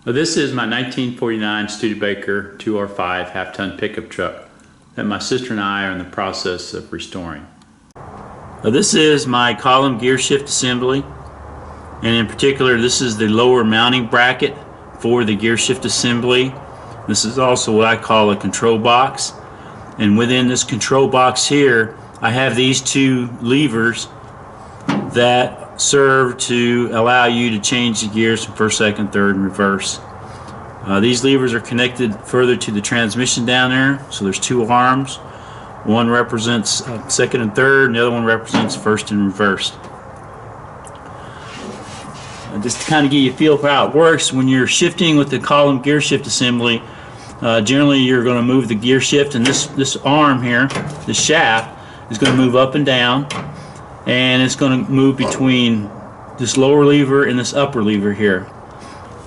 This is my 1949 Studebaker 2R5 half-ton pickup truck that my sister and I are in the process of restoring. This is my column gear shift assembly, and in particular this is the lower mounting bracket for the gear shift assembly. This is also what I call a control box, and within this control box here I have these two levers that serve to allow you to change the gears from first, second, third, and reverse. These levers are connected further to the transmission down there, so there's two arms. One represents second and third, and the other one represents first and reverse. Just to kind of give you a feel for how it works, when you're shifting with the column gear shift assembly, generally you're going to move the gear shift, and this arm here, this shaft, is going to move up and down, and it's going to move between this lower lever and this upper lever here.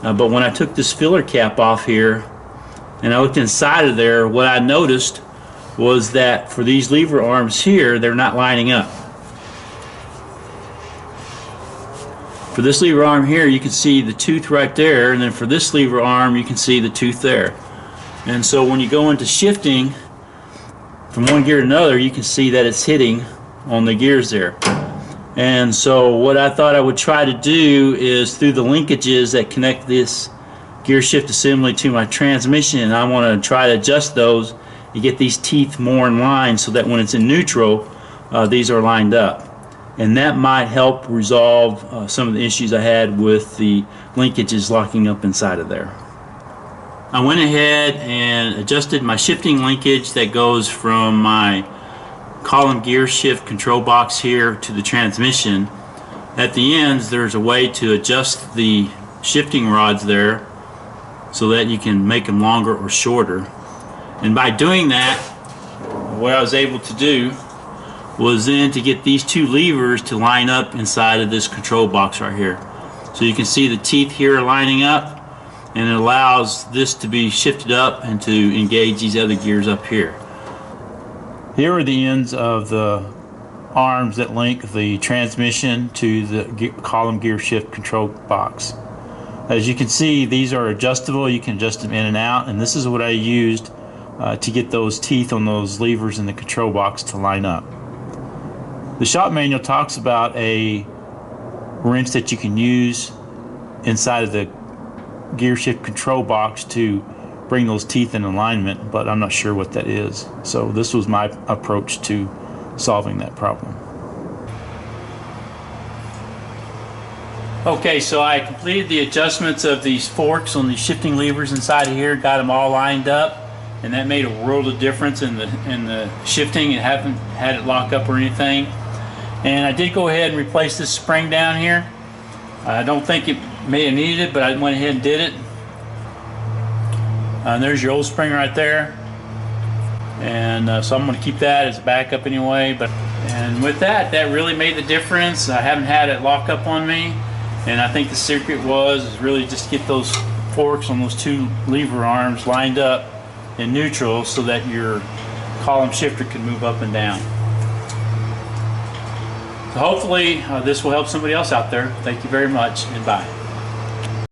But when I took this filler cap off here and I looked inside of there, what I noticed was that for these lever arms here, they're not lining up. For this lever arm here, you can see the tooth right there, and then for this lever arm you can see the tooth there. And so when you go into shifting from one gear to another, you can see that it's hitting on the gears there. And so what I thought I would try to do is, through the linkages that connect this gear shift assembly to my transmission, I want to try to adjust those and get these teeth more in line so that when it's in neutral, these are lined up. And that might help resolve some of the issues I had with the linkages locking up inside of there. I went ahead and adjusted my shifting linkage that goes from my column gear shift control box here to the transmission. At the ends there's a way to adjust the shifting rods there so that you can make them longer or shorter. And by doing that, what I was able to do was then to get these two levers to line up inside of this control box right here. So you can see the teeth here are lining up, and it allows this to be shifted up and to engage these other gears up here. Here are the ends of the arms that link the transmission to the column gear shift control box. As you can see, these are adjustable. You can adjust them in and out, and this is what I used to get those teeth on those levers in the control box to line up. The shop manual talks about a wrench that you can use inside of the gear shift control box to bring those teeth in alignment, but I'm not sure what that is. So this was my approach to solving that problem. Okay, so I completed the adjustments of these forks on these shifting levers inside of here, got them all lined up, and that made a world of difference in the shifting. It haven't had it lock up or anything. And I did go ahead and replace this spring down here. I don't think it may have needed it, but I went ahead and did it. And there's your old spring right there, and so I'm going to keep that as a backup anyway. And with that really made the difference. I haven't had it lock up on me, and I think the secret was really just get those forks on those two lever arms lined up in neutral so that your column shifter can move up and down. So hopefully this will help somebody else out there. Thank you very much, and bye.